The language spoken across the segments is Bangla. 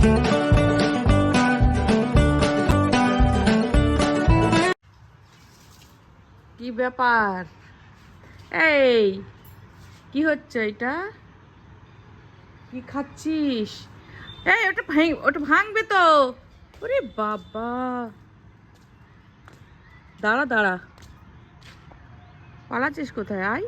কি ব্যাপার? এই কি হচ্ছে? এটা কি খাচ্ছিস? এই ওটা ভাঙবে তো। ওরে বাবা, দাঁড়া দাঁড়া, পালাচ্ছিস কোথায়? আয়।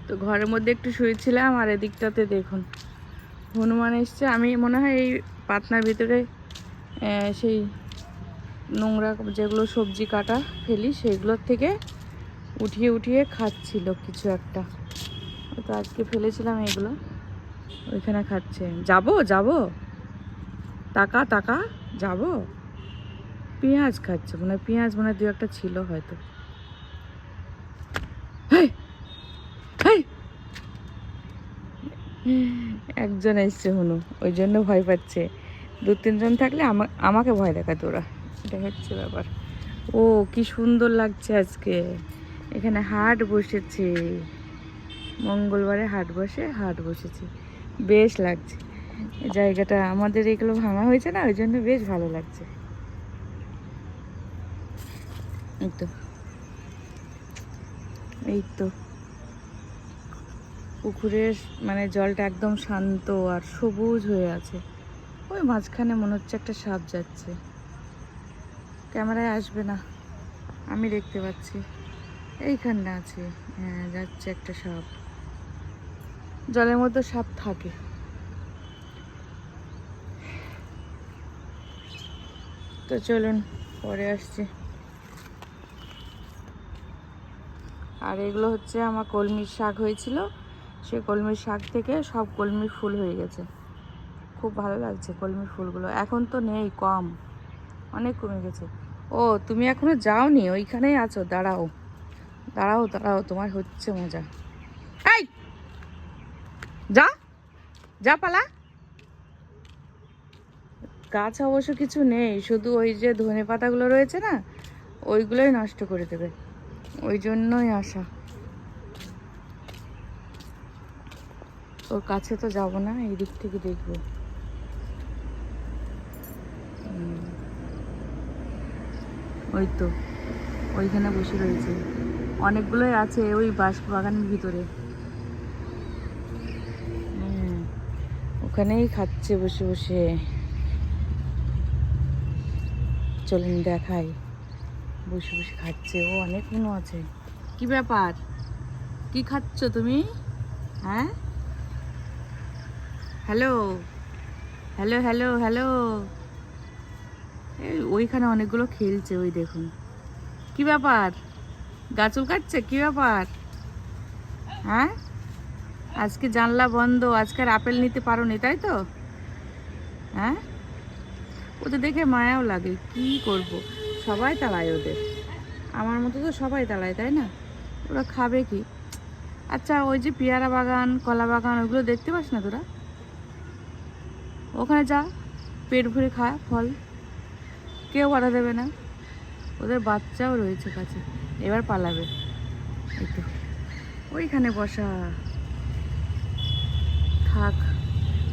তো ঘরের মধ্যে একটু শুয়েছিলাম, আর এদিকটাতে দেখুন হনুমান এসছে। আমি মনে হয় এই পাতনার ভিতরে সেই নোংরা যেগুলো সবজি কাটা ফেলি সেগুলোর থেকে উঠিয়ে উঠিয়ে খাচ্ছিল কিছু একটা। তো আজকে ফেলেছিলাম এগুলো, ওইখানে খাচ্ছে। যাবো যাবো, টাকা টাকা, যাবো। পেঁয়াজ খাচ্ছে, মনে পেঁয়াজ মনে দু একটা ছিল হয়তো। একজন এসছে হনু, ওই জন্য ভয় পাচ্ছে। দু তিনজন থাকলে আমাকে ভয় দেখাতো ওরা, এটা হচ্ছে ব্যাপার। ও কি সুন্দর লাগছে আজকে, এখানে হাট বসেছে, মঙ্গলবারে হাট বসেছে, বেশ লাগছে জায়গাটা। আমাদের এগুলো ভাঙা হয়েছে না, ওই জন্য বেশ ভালো লাগছে। এই তো পুকুরের মানে জলটা একদম শান্ত আর সবুজ হয়ে আছে। ওই মাঝখানে মনে হচ্ছে একটা সাপ যাচ্ছে, ক্যামেরায় আসবে না, আমি দেখতে পাচ্ছি এইখানটা আছে। হ্যাঁ, যাচ্ছে একটা সাপ। জলের মধ্যে সাপ থাকে। তো চলুন পরে আসছি। আর এগুলো হচ্ছে আমার কলমির শাক হয়েছিল, সে কলমির শাক থেকে সব কলমির ফুল হয়ে গেছে। খুব ভালো লাগছে কলমির ফুলগুলো। এখন তো নেই, কম, অনেক কমে গেছে। ও তুমি এখনো যাওনি, ওইখানেই আছো? দাঁড়াও দাঁড়াও দাঁড়াও, তোমার হচ্ছে মজা। এই যা যা, পালা। গাছ অবশ্য কিছু নেই, শুধু ওই যে ধনে পাতাগুলো রয়েছে না, ওইগুলোই নষ্ট করে দেবে, ওই জন্যই আসা। ওর কাছে তো যাব না, এই দিক থেকে দেখবো। ওই তো ওইখানে বসে রয়েছে, অনেকগুলোই আছে ওই বাগানের ভিতরে। ওখানেই খাচ্ছে বসে বসে। চলুন দেখাই, বসে বসে খাচ্ছে ও, অনেক মনে আছে। কি ব্যাপার, কি খাচ্ছ তুমি? হ্যাঁ, হ্যালো হ্যালো হ্যালো হ্যালো। ওইখানে অনেকগুলো খেলছে, ওই দেখুন। কি ব্যাপার, গাছ কাটছে? কি ব্যাপার? হ্যাঁ, আজকে জানলা বন্ধ, আজকে আর আপেল নিতে পারো নি, তাই তো? হ্যাঁ, ওদের দেখে মায়াও লাগে, কি করব, সবাই তাড়ায় ওদের। আমার মতো তো সবাই তাড়ায়, তাই না? ওরা খাবে কি? আচ্ছা, ওই যে পেয়ারা বাগান, কলা বাগান, ওগুলো দেখতে পাস না তোরা? ওখানে যা, পেট ভরে খা ফল, কেউ বাধা দেবে না। ওদের বাচ্চাও রয়েছে কাছে, এবার পালাবে। একটু ওইখানে বসা, থাক,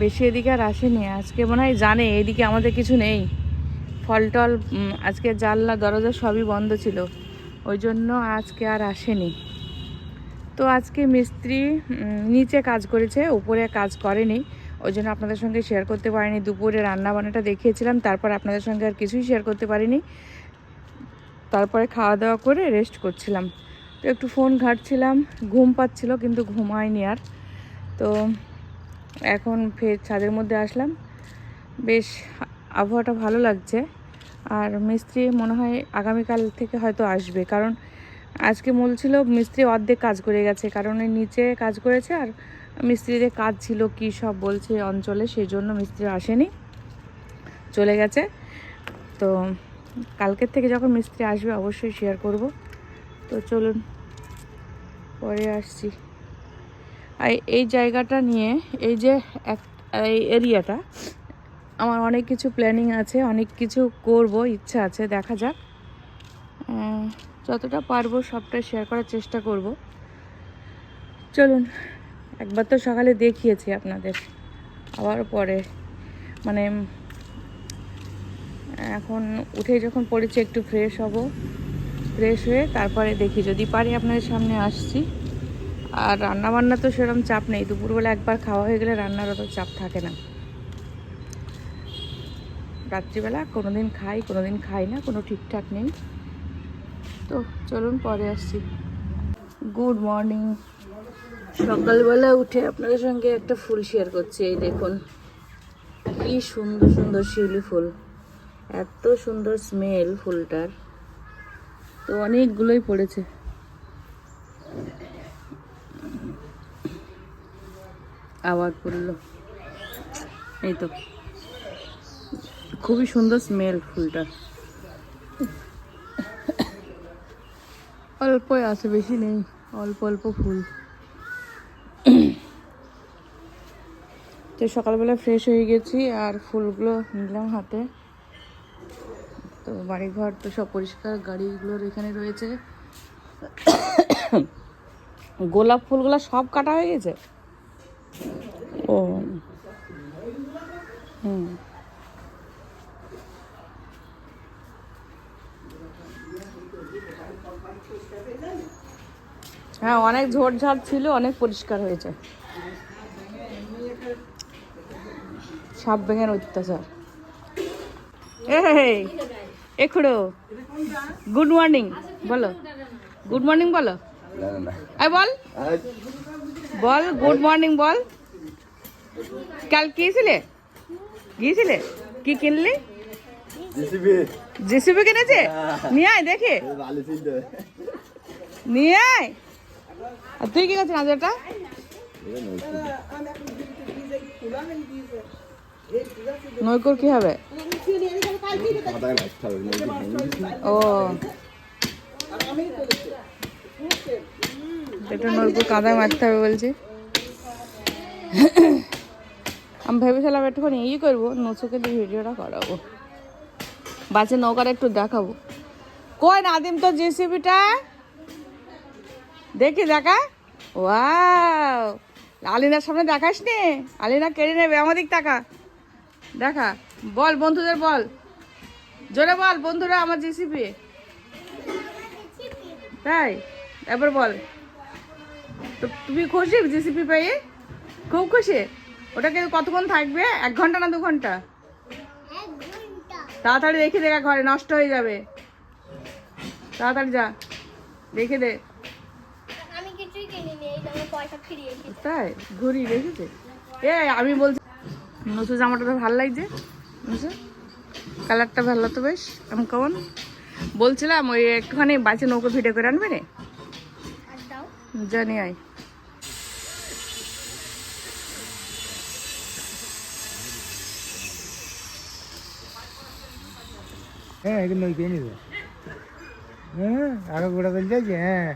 বেশি এদিকে আর আসেনি। আজকে মনে হয় জানে এদিকে আমাদের কিছু নেই, ফল টল। আজকে জানলা দরজা সবই বন্ধ ছিল, ওই জন্য আজকে আর আসেনি। তো আজকে মিস্ত্রি নিচে কাজ করেছে, উপরে কাজ করেনি, ওই জন্য আপনাদের সঙ্গে শেয়ার করতে পারিনি। দুপুরে রান্নাবান্নাটা দেখিয়েছিলাম, তারপর আপনাদের সঙ্গে আর কিছুই শেয়ার করতে পারিনি। তারপরে খাওয়া দাওয়া করে রেস্ট করছিলাম, তো একটু ফোন ঘাঁটছিলাম, ঘুম পাচ্ছিল কিন্তু ঘুম হয়নি আর। তো এখন ফের ছাদের মধ্যে আসলাম, বেশ আবহাওয়াটা ভালো লাগছে। আর মিস্ত্রি মনে হয় আগামীকাল থেকে হয়তো আসবে, কারণ আজকে বলছিল মিস্ত্রি অর্ধেক কাজ করে গেছে, কারণ এই নিচে কাজ করেছে আর মিস্ত্রিদের কাজ ছিল কি সব বলছে অঞ্চলে, সেই জন্য মিস্ত্রি আসেনি, চলে গেছে। তো কালকের থেকে যখন মিস্ত্রি আসবে অবশ্যই শেয়ার করব। তো চলুন পরে আসছি। আর এই জায়গাটা নিয়ে, এই যে এই এরিয়াটা, আমার অনেক কিছু প্ল্যানিং আছে, অনেক কিছু করব, ইচ্ছা আছে, দেখা যাক। যতটা পারবো সবটা শেয়ার করার চেষ্টা করব। চলুন একবার তো সকালে দেখিয়েছি আপনাদের, আবার পরে মানে এখন উঠে যখন পড়েছি একটু ফ্রেশ হব, ফ্রেশ হয়ে তারপরে দেখি যদি পারি আপনাদের সামনে আসছি। আর রান্নাবান্না তো সেরকম চাপ নেই, দুপুরবেলা একবার খাওয়া হয়ে গেলে রান্নার অত চাপ থাকে না। রাত্রিবেলা কোনো দিন খাই, কোনো দিন খাই না, কোনো ঠিকঠাক নেই। তো চলুন পরে আসছি। Good morning. সকালবেলা উঠে আপনাদের সঙ্গে একটা ফুল শেয়ার করছি। এই দেখুন কি সুন্দর সুন্দর শিউলি ফুল, এত সুন্দর স্মেল ফুলটার। তো অনেকগুলোই পড়েছে। আবার পড়লো, এই তো খুবই সুন্দর স্মেল ফুলটার। অল্পই আছে, বেশি নেই, অল্প অল্প ফুল। তো সকালবেলা ফ্রেশ হয়ে গেছি আর ফুলগুলো নিলাম হাতে। তো বাড়িঘর তো সব পরিষ্কার, গাড়িগুলোর এখানে রয়েছে। গোলাপ ফুলগুলো সব কাটা হয়ে গেছে। ও হুম, হ্যাঁ অনেক ঝোড়ঝাড় ছিল, অনেক পরিষ্কার হয়েছে। সাপ ব্যাঙের অত্যাচার। এই এখড়ো গুড মর্নিং বলো, গুড মর্নিং বলো, এই বল বল গুড মর্নিং বল। কাল গিয়েছিলে, গিয়েছিলে কি কিনলি? জেসিবি কিনেছে, নিয়ে আয় দেখে, নিয়ে আয়। আর তুই কি করছিস নাজরটা? নৈকর কি হবে? ও এটা নৈকর কাদায় মারতে হবে বলছে। আমি ভেবেছিলাম একটুখানি ই করবো, নচুকে দিয়ে ভিডিওটা করাবো, বাচ্চা নৌকাটা একটু দেখাবো। কই নাদিম তো জেসিবিটা দেখি, দেখা। ওয়াও, আলিনার সামনে দেখাস নি, আলিনা কেড়ে নেবে। আমাদের টাকা দেখা, বল বন্ধুদের বল, জোরে বল বন্ধুরা আমার জেসিবি। তাই এবার বল, তো তুমি খুশি জেসিবি পেয়ে? খুব খুশি। ওটাকে কতক্ষণ থাকবে, 1 ঘন্টা না 2 ঘন্টা? তাড়াতাড়ি রেখে দেখা, ঘরে নষ্ট হয়ে যাবে। তাড়াতাড়ি যা রেখে দে। তাই ঘুরি রেখেছে। এ আমি বলছি নসু জামাটা তো ভালো লাগছে, নসু কালারটা ভালো তো বেশ। আমি কেমন বলছিলাম ওই একটুখানি বাচ্চা নৌকো ভিডিও করে আনবে রে, জানি আয়। হ্যাঁ এগুলো নই কে নিবে, হ্যাঁ আরো গোড়া বেল যাচ্ছে। হ্যাঁ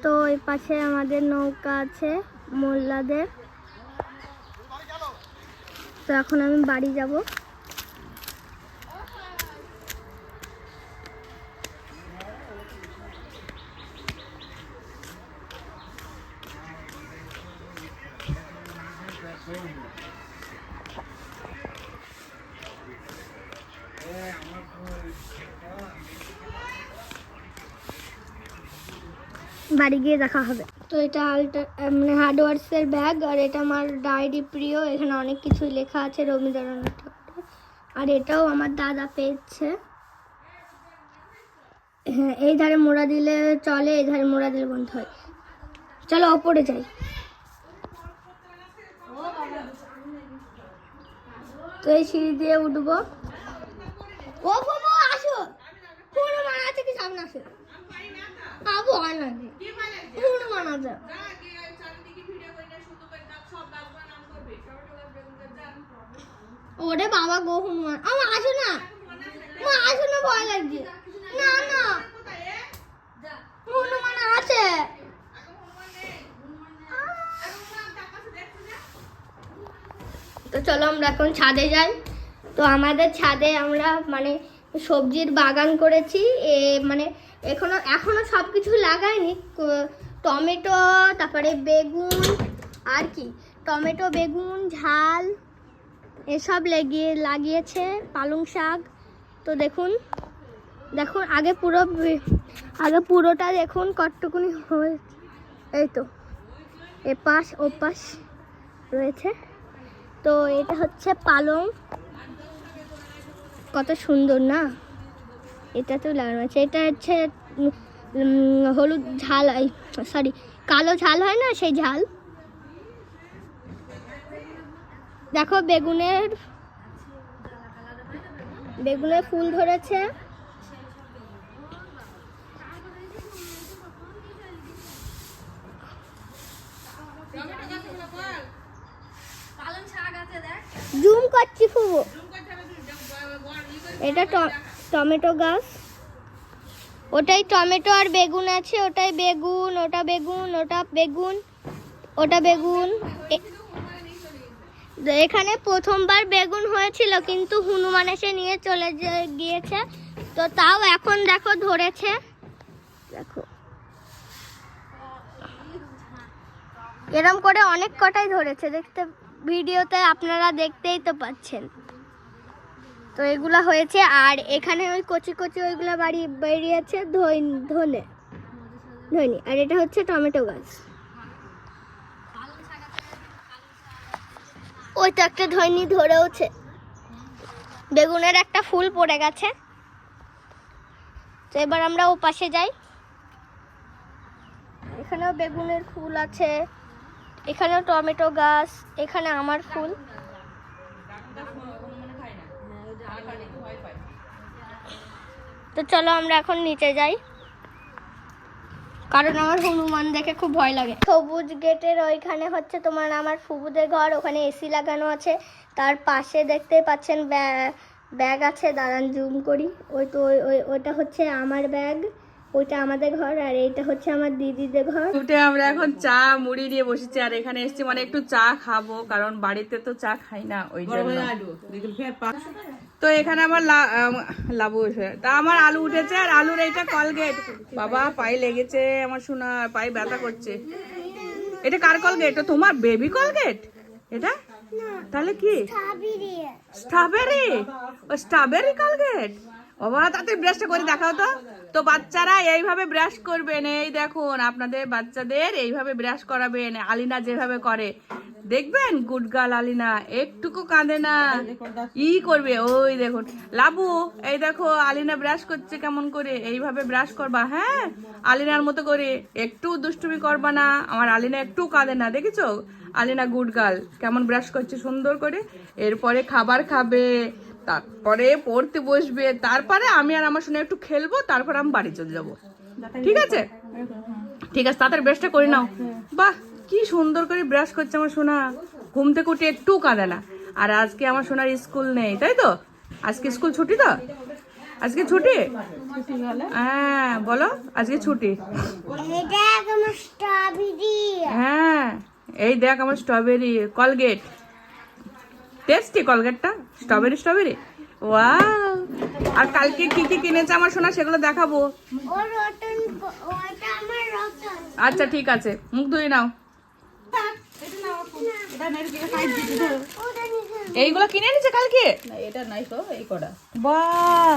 তো এই পাশে আমাদের নৌকা আছে মোল্লাদের। তো এখন আমি বাড়ি যাব। বাড়ি গিয়ে দেখা হবে। তো এটা মানে হার্ডওয়ার্সের ব্যাগ, আর এটা আমার ডায়েরি প্রিয়। এখানে অনেক কিছুই লেখা আছে রবীন্দ্রনাথ ঠাকুর। আর এটাও আমার দাদা পেয়েছে। হ্যাঁ, এই ধারে মোড়া দিলে চলে, এই ধারে মোড়া দিলে বন্ধ হয়। চলো ওপরে যাই। তো এই সিঁড়ি দিয়ে উঠবো। ও বাবা আসো, ফোন মারা আছে কি সামনে আসো। আবু হয় না ফোন মারা যায়। ওরে বাবা গো হনুমান, আমার আসো না, মা আসো না, ভয় লাগছে। না না হনুমান আছে। তো চলো আমরা এখন ছাদে যাই। তো আমাদের ছাদে আমরা মানে সবজির বাগান করেছি। মানে এখনো সব কিছু লাগাইনি, টমেটো, তারপরে বেগুন, আর কি টমেটো, বেগুন, ঝাল এসব লাগিয়েছে, পালং শাক। তো দেখুন আগে পুরোটা দেখুন কতটুকুনি হয়েছে। এই তো এপাশ ওপাশ রয়েছে। তো এটা হচ্ছে পালং, কত সুন্দর না, এটা তো লাগানো আছে। এটা হচ্ছে হলুদ ঝাল, সরি কালো ঝাল হয় না, সেই ঝাল। দেখো বেগুনের ফুল ধরেছে। জুম করছি ফুবু। এটা টমেটো গাছ, ওটাই টমেটো আর বেগুন আছে, ওটাই বেগুন, ওটা বেগুন, ওটা বেগুন, ওটা বেগুন। এখানে প্রথমবার বেগুন হয়েছিল, কিন্তু হনুমান এসে নিয়ে চলে গিয়েছে। তো তাও এখন দেখো ধরেছে, দেখো এরম করে অনেক কটাই ধরেছে, ভিডিওতে আপনারা দেখতেই তো পাচ্ছেন। তো এগুলা হয়েছে, আর এখানে ওই কচি কচি ওইগুলা বেরিয়েছে ধনে, আর এটা হচ্ছে টমেটো গাছ। ওইটা একটা ধইনি ধরেওছে। বেগুনের একটা ফুল পড়ে গেছে। তো এবার আমরা ও পাশে যাই। এখানেও বেগুনের ফুল আছে, এখানেও টমেটো গাছ, এখানে আমার ফুল। তো চলো আমরা এখন নিচে যাই, কারণ আমার হনুমান দেখে খুব ভয় লাগে। সবুজ গেটের ওইখানে হচ্ছে তোমার আমার ফুবুদের ঘর, ওখানে এসি লাগানো আছে। তার পাশে দেখতে পাচ্ছেন ব্যাগ আছে, দাঁড়ান জুম করি। ওইটা হচ্ছে আমার ব্যাগ, ওইটা আমাদের ঘর, আর এইটা হচ্ছে আমার দিদিদের ঘর। উঠে আমরা এখন চা মুড়ি দিয়ে বসেছি, আর এখানে এসেছি মানে একটু চা খাবো, কারণ বাড়িতে তো চা খাই না ওই জন্য। তো এখানে আমার লাবু তা আমার আলু উঠেছে, আর আলুর এইটা কলগেট। বাবা পায়ে লেগেছে, আমার শোনা পায়ে ব্যথা করছে। এটা কার কলগেট? তোমার বেবি কলগেট এটা? তাহলে কি স্ট্রবেরি? ও স্ট্রবেরি কলগেট। বাবা তাতে ব্রাশটা করে দেখাও তো। তো বাচ্চারা এইভাবে ব্রাশ করবেন, এই দেখুন আপনাদের বাচ্চাদের এইভাবে ব্রাশ করাবেন, আলিনা যেভাবে করে দেখবেন। গুড গার্ল আলিনা, একটুকু কাঁদে না, করবে। ওই দেখুন লাবু, এই দেখো আলিনা ব্রাশ করছে কেমন করে, এইভাবে ব্রাশ করবা। হ্যাঁ আলিনার মতো করে, একটু দুষ্টুমি করবা না। আমার আলিনা একটু কাঁদে না, দেখেছো? আলিনা গুড গার্ল কেমন ব্রাশ করছে সুন্দর করে। এরপরে খাবার খাবে, তারপরে পড়তে বসবে, তারপরে আমি আর আমার সোনা একটু খেলবো, তারপরে আমি বাড়ি চলে যাবো। ঠিক আছে ঠিক আছে, তাড়াতাড়ি ব্রাশটা করে নাও। বাহ কি সুন্দর করে ব্রাশ করছে আমার সোনা, ঘুম থেকে উঠে একটু কাঁদে না। আর আজকে আমার সোনার স্কুল নেই, তাই তো? আজকে স্কুল ছুটি তো? আজকে ছুটি? হ্যাঁ বলো, আজকে ছুটি। হ্যাঁ এই দেখ আমার স্ট্রবেরি কলগেট, টেস্টি কলগেটটা, স্ট্রবেরি। ওয়াও! আর কালকে কি কি কিনেছে আমার সোনা সেগুলো দেখাবো। আচ্ছা ঠিক আছে, মুখ ধুয়ে নাও। এইগুলো কিনে এনেছে কালকে? এটা নাই তো, এই কটা। বাহ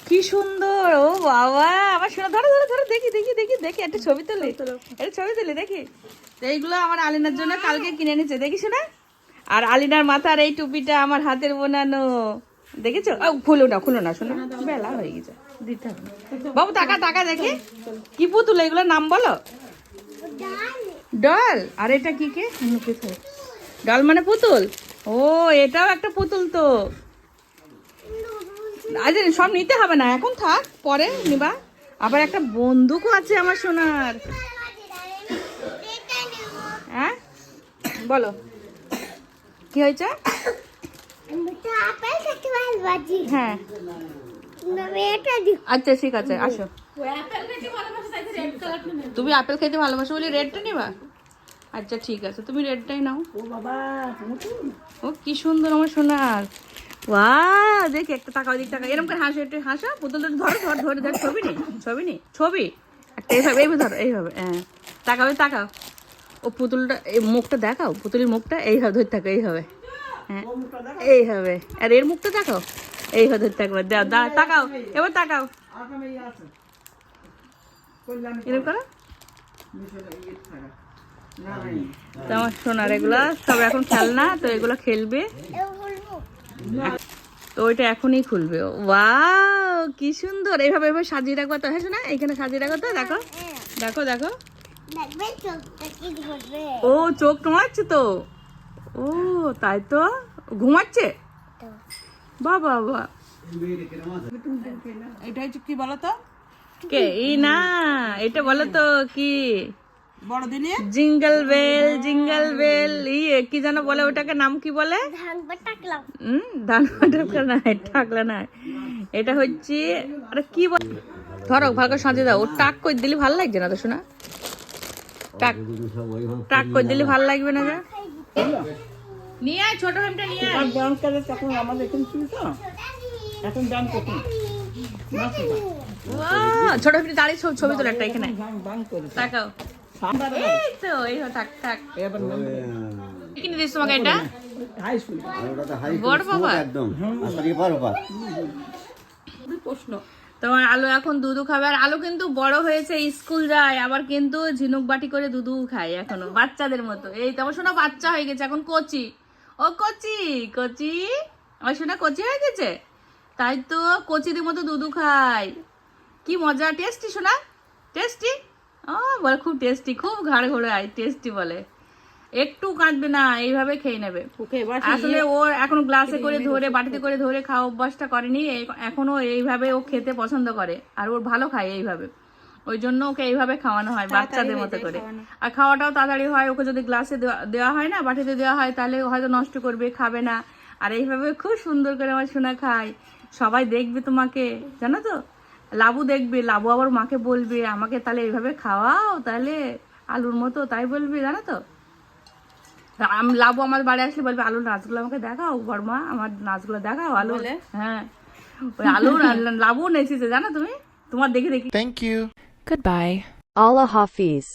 কি সুন্দর! ও বাবা আমার সোনা, ধরো ধরো ধরো, দেখি দেখি দেখি দেখি, একটা ছবি তুলি, একটা ছবি তুলি দেখি। তো এইগুলো আমার আলিনার জন্য কালকে কিনে এনেছে, দেখি শোনা। আর আলিনার মাথার এই টুপিটা আমার হাতের বানানো, দেখেছো? খুলো না শোনা, বেলা হয়ে গেছে, দিতে হবে না। বাবু টাকা টাকা দেখি, কি পুতুল এগুলোর নাম বলো? ডল। আর এটা কি কে? ডল মানে পুতুল। ও এটাও একটা পুতুল তো। আজ সব নিতে হবে না, এখন থাক, পরে নিবা। আবার একটা বন্দুকও আছে আমার সোনার। হ্যাঁ বলো কি হয়েছে? হ্যাঁ আচ্ছা ঠিক আছে, আসো। তুমি আপেল খেতে ভালোবাসো বলে রেডটা নিবা? আচ্ছা ঠিক আছে, তুমি রেডটাই নাও। ও কি সুন্দর আমার সোনার। ওয়াও দেখি একটা টাকা, ওই দিক টাকা, এরকম করে হাসো, একটু হাসো। পুতুল ধরো ধর ধরে ধর, ছবি নেই ছবি একটা এইভাবে ধরো, এইভাবে। হ্যাঁ তাকাবে, তাকাও। ও পুতুলটা, এই মুখটা দেখাও, পুতুলের মুখটা এইভাবে ধরে থাকো, এই হবে, হ্যাঁ এই হবে। আর এর মুখটা দেখাও, এইভাবে ধরে থাকবে। দাও, তাকাও, এবার তাকাও, এরকম করো। তো আমার সোনার এগুলা সব এখন খেলনা, তো এগুলো খেলবে, তো ওইটা এখনই খুলবে। ওয়াও কি সুন্দর, এইভাবে এভাবে সাজিয়ে রাখবা তো। হ্যাঁ শোনা, এইখানে সাজিয়ে রাখো তো। দেখো দেখো দেখো, ও চোখ ঘুমাচ্ছে তো। ও তাই তো, ঘুমাচ্ছে। বাবা বাবা, এটা হচ্ছে কি বলো তো? কে এই না, এটা বলো তো কি? বড় দিনে জিঙ্গল বেল, জিঙ্গল বেল, ইয়ে কি যেন বলে ওটাকে, নাম কি বলে? ধান টাকলা না, টাকলা না, এটা হচ্ছে আরে কি বল, ধরো ভালো করে সাজিয়ে দাও। ও টাক করে দিলে ভালো লাগছে না তো শোনা, টাক টাক করে দিলে ভালো লাগবে না। যা নিয়ে আয়, ছোট হেমটা নিয়ে আয়। তখন আমাদের এখানে ছিল তো, এখন দাম কত? ছোট হেমটা দাঁড়িয়ে ছবি তোলা একটা এখানে, দাম করে তাকাও। এই তো, এই থাক থাক। কিনে দিস তোমাকে এটা? হাই স্কুল বড় বাবা একদম আসলে বরাবর প্রশ্ন। তোমার আলু এখন দুধু খাবে, আর আলু কিন্তু বড় হয়েছে, স্কুল যায়, আবার কিন্তু ঝিনুক বাটি করে দুধু খায় এখনো বাচ্চাদের মতো। এই তোমার শোনা বাচ্চা হয়ে গেছে এখন, কচি। ও কচি, কচি আমার শোনা কচি হয়ে গেছে, তাই তো কচিদের মতো দুধু খায়। কি মজা, টেস্টি শোনা, টেস্টি। ও বলে খুব টেস্টি, খুব ঘাড় ঘোড়ে আয়, টেস্টি বলে। একটু কাঁদবে না, এইভাবে খেয়ে নেবে। আসলে ও এখন গ্লাসে করে ধরে, বাটিতে করে ধরে খাওয়া অভ্যাসটা করেনি, এখনো এইভাবে ও খেতে পছন্দ করে, আর ওর ভালো খায় এইভাবে। ওই জন্য ওকে এইভাবে খাওয়ানো হয় বাচ্চাদের মতো করে। আর খাওয়াটাও তাড়াতাড়ি হয়। ওকে যদি গ্লাসে দেওয়া হয় না, বাটিতে দেওয়া হয়, তাহলে হয়তো নষ্ট করবে, খাবে না। আর এইভাবে খুব সুন্দর করে আমার সোনা খায়। সবাই দেখবে তোমাকে, জানো তো, লাবু দেখবে, লাবু আবার মাকে বলবে আমাকে তাহলে এইভাবে খাওয়াও, তাহলে আলুর মতো, তাই বলবে, জানো তো। লাবু আমার বাড়ি আসলে বলবে আলুর নাচগুলো আমাকে দেখাও বড়মা, আমার নাচগুলো দেখাও আলু। হ্যাঁ, ওই আলু লাবু নেচেছে জানো তুমি, তোমার দেখে দেখি। Thank you. Goodbye. Allah Hafiz.